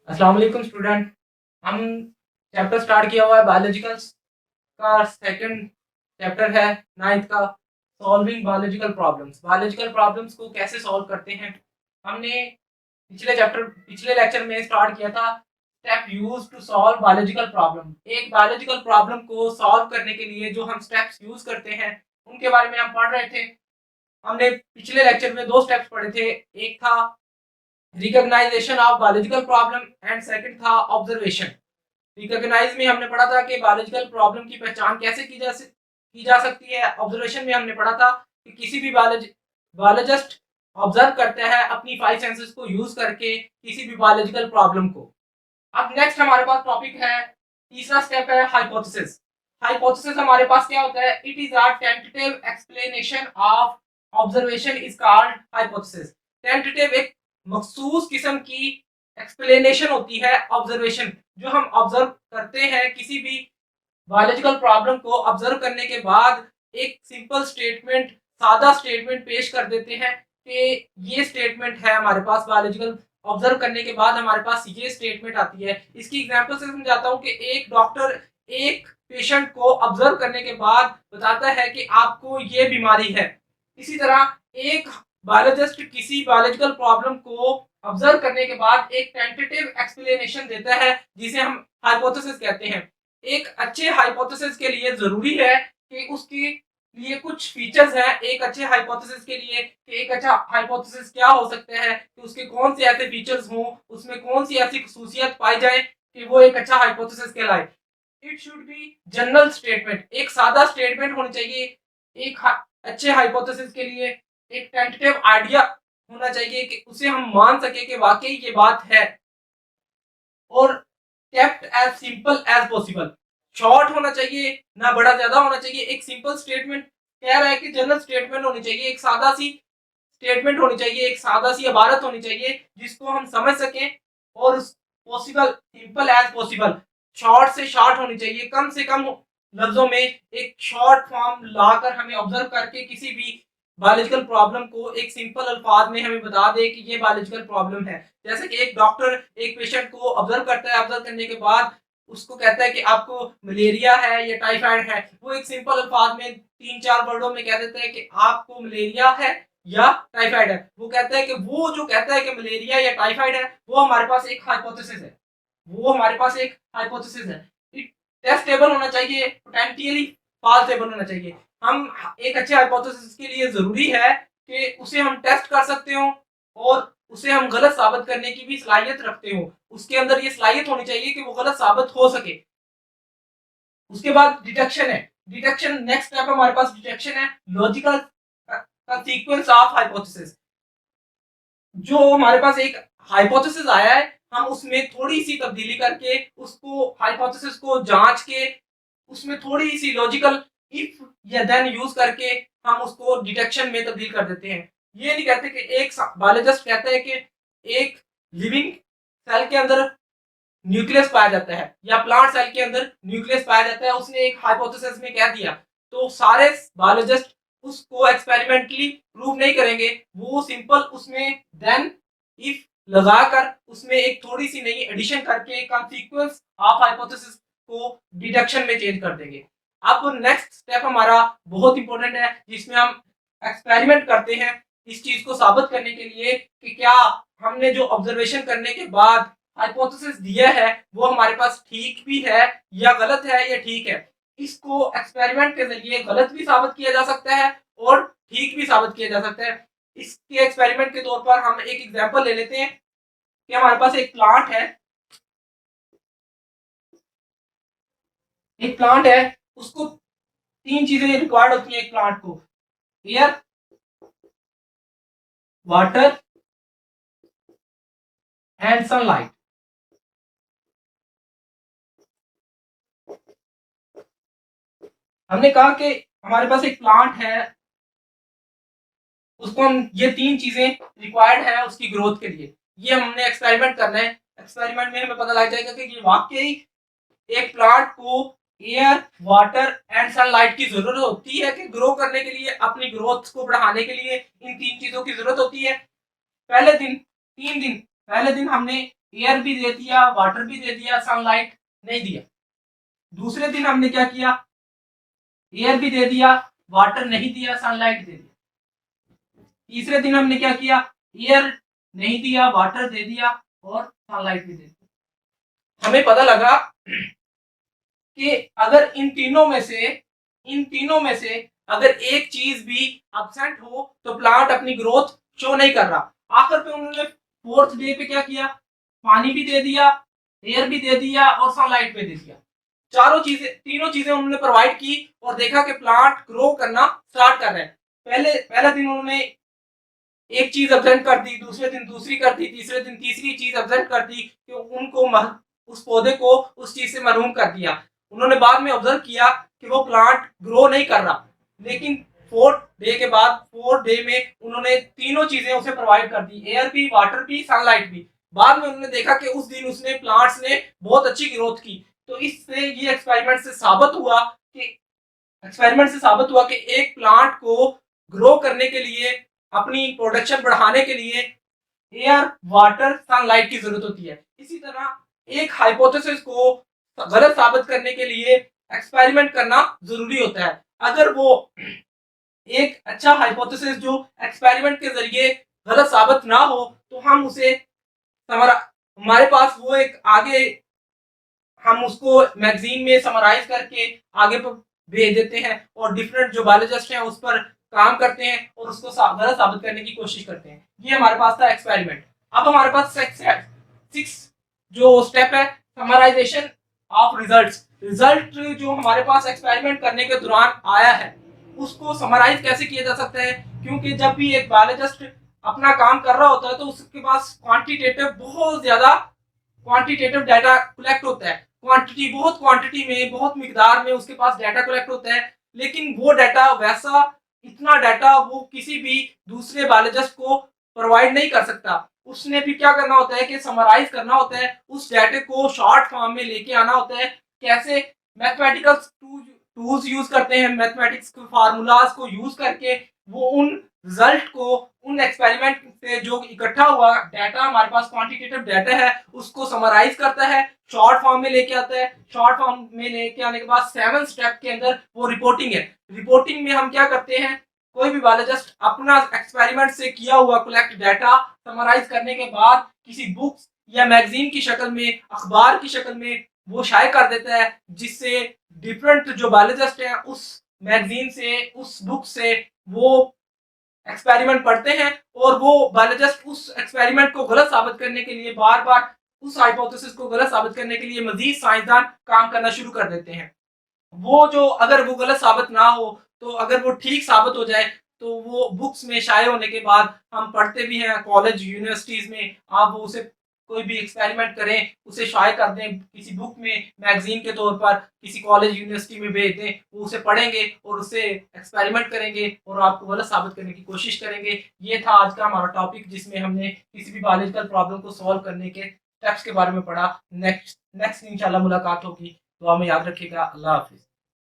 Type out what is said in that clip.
अस्सलाम वालेकुम स्टूडेंट। हम चैप्टर स्टार्ट किया हुआ है बायोलॉजिकल का सेकंड चैप्टर है नाइन्थ का सॉल्विंग बायोलॉजिकल प्रॉब्लम्स को कैसे सॉल्व करते हैं। हमने पिछले लेक्चर में स्टार्ट किया था step use to solve biological problem. एक बायोलॉजिकल प्रॉब्लम को सॉल्व करने के लिए जो हम स्टेप्स यूज करते हैं उनके बारे में हम पढ़ रहे थे। हमने पिछले लेक्चर में दो स्टेप्स पढ़े थे, एक था recognisation of biological problem and second था ऑब्जर्वेशन। रिकॉग्नाइज में हमने पढ़ा था कि बायोलॉजिकल प्रॉब्लम की पहचान कैसे की जा सकती है। ऑब्जर्वेशन में हमने पढ़ा था कि किसी भी बायोलॉजिस्ट ऑब्जर्व करता है अपनी फाइव सेंसेस को यूज करके किसी भी बायोलॉजिकल प्रॉब्लम को। अब नेक्स्ट हमारे पास टॉपिक है, तीसरा स्टेप है हाइपोथेसिस। हाइपोथेसिस हमारे पास क्या होता है? It is a tentative explanation of observation is called hypothesis. Tentative एक मखसूस किस्म की एक्सप्लेनेशन होती है ऑब्जर्वेशन। जो हम ऑब्जर्व करते हैं किसी भी बायोलॉजिकल प्रॉब्लम को ऑब्जर्व करने के बाद एक सिंपल स्टेटमेंट, सादा स्टेटमेंट पेश कर देते हैं कि ये स्टेटमेंट है हमारे पास। बायोलॉजिकल ऑब्जर्व करने के बाद हमारे पास ये स्टेटमेंट आती है। इसकी एग्जांपल से समझाता हूँ कि एक डॉक्टर एक पेशेंट को ऑब्जर्व करने के बाद बताता है कि आपको ये बीमारी है। इसी तरह एक बायोलॉजिस्ट किसी बायोलॉजिकल प्रॉब्लम को ऑब्जर्व करने के बाद एक टेंटेटिव एक्सप्लेनेशन देता है जिसे हम हाइपोथेसिस कहते हैं। एक अच्छे हाइपोथेसिस के लिए जरूरी है कि उसके लिए कुछ फीचर्स हैं। एक अच्छे हाइपोथेसिस के लिए कि एक अच्छा हाइपोथेसिस क्या हो सकता है, कि उसके कौन से ऐसे फीचर्स हों, उसमें कौन सी ऐसी खसूसियत पाई जाए कि वो एक अच्छा हाइपोथेसिस कहलाए। It should be general statement, एक सादा स्टेटमेंट होनी चाहिए। एक अच्छे हाइपोथेसिस के लिए एक टेंटेटिव आइडिया होना चाहिए कि उसे हम मान सके कि वाकई ये बात है, और kept as simple as possible. Short होना चाहिए, ना बड़ा ज्यादा होना चाहिए। एक सिंपल स्टेटमेंट कह रहा है कि जनरल स्टेटमेंट होनी चाहिए, एक सादा सी स्टेटमेंट होनी चाहिए, एक सादा सी इबारत होनी चाहिए जिसको हम समझ सकें। और possible, simple as possible, short से शॉर्ट होनी चाहिए। कम से कम लफ्जों में एक शॉर्ट फॉर्म लाकर हमें ऑब्जर्व करके किसी भी बायोलॉजिकल प्रॉब्लम को एक सिंपल अल्फाज में हमें बता दे कि ये बायोलॉजिकल प्रॉब्लम है। जैसे कि एक डॉक्टर एक पेशेंट को ऑब्जर्व करता है, ऑब्जर्व करने के बाद उसको कहता है कि आपको मलेरिया है या टाइफाइड है। वो एक सिंपल अल्फाज में तीन चार वर्डों में कह देता है कि आपको मलेरिया है या टाइफाइड है। वो कहता है कि वो जो कहता है कि मलेरिया या टाइफाइड है वो हमारे पास एक हाइपोथेसिस है। वो हमारे पास एक हाइपोथेसिस है। टेस्टेबल होना चाहिए, पोटेंशियली फॉल्सेबल होना चाहिए। हम एक अच्छे हाइपोथेसिस के लिए जरूरी है कि उसे हम टेस्ट कर सकते हो और उसे हम गलत साबित करने की भी सलाहियत रखते हो। उसके अंदर ये सलाहियत होनी चाहिए कि वो गलत साबित हो सके। उसके बाद डिटेक्शन है। डिटेक्शन नेक्स्ट स्टेप हमारे पास डिटेक्शन है, लॉजिकल सीक्वेंस ऑफ हाइपोथेसिस। जो हमारे पास एक हाइपोथेसिस आया है, हम उसमें थोड़ी सी तब्दीली करके उसको हाइपोथेसिस को जांच के उसमें थोड़ी सी लॉजिकल इफ या देन यूज करके हम उसको डिटेक्शन में तब्दील कर देते हैं। ये नहीं कहते कि एक बायोलॉजिस्ट कहता है कि एक लिविंग सेल के अंदर न्यूक्लियस पाया जाता है या प्लांट सेल के अंदर न्यूक्लियस पाया जाता है, उसने एक हाइपोथेसिस में कह दिया, तो सारे बायोलॉजिस्ट उसको एक्सपेरिमेंटली प्रूव नहीं करेंगे। वो सिंपल उसमें देन इफ लगाकर उसमें एक थोड़ी सी नई एडिशन करके कॉन्सिक्वेंस ऑफ हाइपोथेसिस को डिडक्शन में चेंज कर देंगे। अब नेक्स्ट स्टेप हमारा बहुत इंपॉर्टेंट है जिसमें हम एक्सपेरिमेंट करते हैं इस चीज को साबित करने के लिए कि क्या हमने जो ऑब्जर्वेशन करने के बाद हाइपोथेसिस दिया है वो हमारे पास ठीक भी है या गलत है या ठीक है। इसको एक्सपेरिमेंट के जरिए गलत भी साबित किया जा सकता है और ठीक भी साबित किया जा सकता है। इसके एक्सपेरिमेंट के तौर पर हम एक एग्जांपल ले लेते हैं कि हमारे पास एक प्लांट है। एक प्लांट है, उसको तीन चीजें रिक्वायर्ड होती हैं एक प्लांट को: एयर, वाटर एंड सनलाइट। हमने कहा कि हमारे पास एक प्लांट है, उसको हम ये तीन चीजें रिक्वायर्ड है उसकी ग्रोथ के लिए। ये हमने एक्सपेरिमेंट करना है। एक्सपेरिमेंट में हमें पता लग जाएगा कि ये वाकई एक प्लांट को एयर, वाटर एंड सनलाइट की जरूरत होती है कि ग्रो करने के लिए, अपनी ग्रोथ को बढ़ाने के लिए इन तीन चीजों की जरूरत होती है। पहले दिन, 3 दिन, पहले दिन हमने एयर भी दे दिया, वाटर भी दे दिया, सनलाइट नहीं दिया। दूसरे दिन हमने क्या किया, एयर भी दे दिया, वाटर नहीं दिया, सनलाइट दे दिया। तीसरे दिन हमने क्या किया, एयर नहीं दिया, वाटर दे दिया और सनलाइट भी दे दिया। हमें पता लगा कि अगर इन तीनों में से अगर एक चीज भी एब्सेंट हो तो प्लांट अपनी ग्रोथ शो नहीं कर रहा। आखिर पे उन्होंने फोर्थ डे पे क्या किया, पानी भी दे दिया, एयर भी दे दिया और सनलाइट भी दे दिया। तीनों चीजें उन्होंने प्रोवाइड की और देखा कि प्लांट ग्रो करना स्टार्ट कर रहे हैं। पहला दिन उन्होंने एक चीज एब्सेंट कर दी, दूसरे दिन दूसरी कर दी, तीसरे दिन तीसरी चीज एब्सेंट कर दी, कि उनको उस पौधे को उस चीज से महरूम कर दिया। उन्होंने बाद में ऑब्जर्व किया कि वो प्लांट ग्रो नहीं कर रहा, लेकिन फोर्थ डे में उन्होंने तीनों चीजें उसे प्रोवाइड कर दी, एयर भी, वाटर भी, सनलाइट भी। बाद में उन्होंने देखा कि उस दिन उसने प्लांट्स ने बहुत अच्छी ग्रोथ की। तो इससे ये एक्सपेरिमेंट से साबित हुआ कि एक प्लांट को ग्रो करने के लिए, अपनी प्रोडक्शन बढ़ाने के लिए एयर, वाटर, सनलाइट की जरूरत होती है। इसी तरह एक हाइपोथेसिस को गलत साबित करने के लिए एक्सपेरिमेंट करना जरूरी होता है। अगर वो एक अच्छा हाइपोथेसिस जो एक्सपेरिमेंट के जरिए गलत साबित ना हो तो हम उसे हमारे पास वो एक आगे हम उसको मैगजीन में समराइज करके आगे पर भेज देते हैं और डिफरेंट जो बायोलॉजिस्ट हैं उस पर काम करते हैं और उसको गलत साबित करने की कोशिश करते हैं। ये हमारे पास था एक्सपेरिमेंट। अब हमारे पास सिक्स जो स्टेप है, समराइजेशन ऑफ रिजल्ट जो हमारे पास एक्सपेरिमेंट करने के दौरान आया है उसको समराइज कैसे किया जा सकता है। क्योंकि जब भी एक बायोलॉजिस्ट अपना काम कर रहा होता है तो उसके पास बहुत ज्यादा क्वांटिटेटिव डाटा कलेक्ट होता है, क्वांटिटी में, बहुत मिकदार में उसके पास डाटा कलेक्ट होता है। लेकिन वो डाटा वैसा, इतना डाटा वो किसी भी दूसरे बायोलॉजिस्ट को प्रोवाइड नहीं कर सकता। उसने भी क्या करना होता है कि समराइज करना होता है, उस डाटा को शॉर्ट फॉर्म में लेके आना होता है। कैसे, मैथमेटिकल टूल्स यूज करते हैं, मैथमेटिक्स के फार्मूलाज को यूज करके वो उन रिजल्ट को, उन एक्सपेरिमेंट से जो इकट्ठा हुआ डाटा, हमारे पास क्वांटिटेटिव डाटा है, उसको समराइज करता है, शॉर्ट फॉर्म में लेके आता है। शॉर्ट फॉर्म में लेके आने के बाद 7 स्टेप के अंदर वो रिपोर्टिंग है। रिपोर्टिंग में हम क्या करते हैं, कोई भी बायोलॉजिस्ट अपना एक्सपेरिमेंट से किया हुआ कलेक्ट डाटा समराइज करने के बाद किसी बुक्स या मैगजीन की शक्ल में, अखबार की शक्ल में वो शाये कर देता है, जिससे डिफरेंट जो बायोलॉजिस्ट हैं उस मैगजीन से, उस बुक से वो एक्सपेरिमेंट पढ़ते हैं और वो बायोलॉजिस्ट उस एक्सपेरिमेंट को गलत साबित करने के लिए, बार बार उस हाइपोथेसिस को गलत साबित करने के लिए मजीद साइंसदान काम करना शुरू कर देते हैं। वो जो, अगर वो गलत साबित ना हो तो अगर वो ठीक साबित हो जाए तो वो बुक्स में शाये होने के बाद हम पढ़ते भी हैं कॉलेज यूनिवर्सिटीज में। आप उसे कोई भी एक्सपेरिमेंट करें, उसे शाये कर दें किसी बुक में, मैगजीन के तौर पर किसी कॉलेज यूनिवर्सिटी में भेज दें, वो उसे पढ़ेंगे और उससे एक्सपेरिमेंट करेंगे और आपको गलत साबित करने की कोशिश करेंगे। ये था आज का हमारा टॉपिक, जिसमें हमने किसी भी बायोलॉजिकल प्रॉब्लम को सॉल्व करने के स्टेप्स के बारे में पढ़ा। नेक्स्ट इंशाल्लाह मुलाकात होगी, तो हमें याद रखिएगा। अल्लाह हाफिज।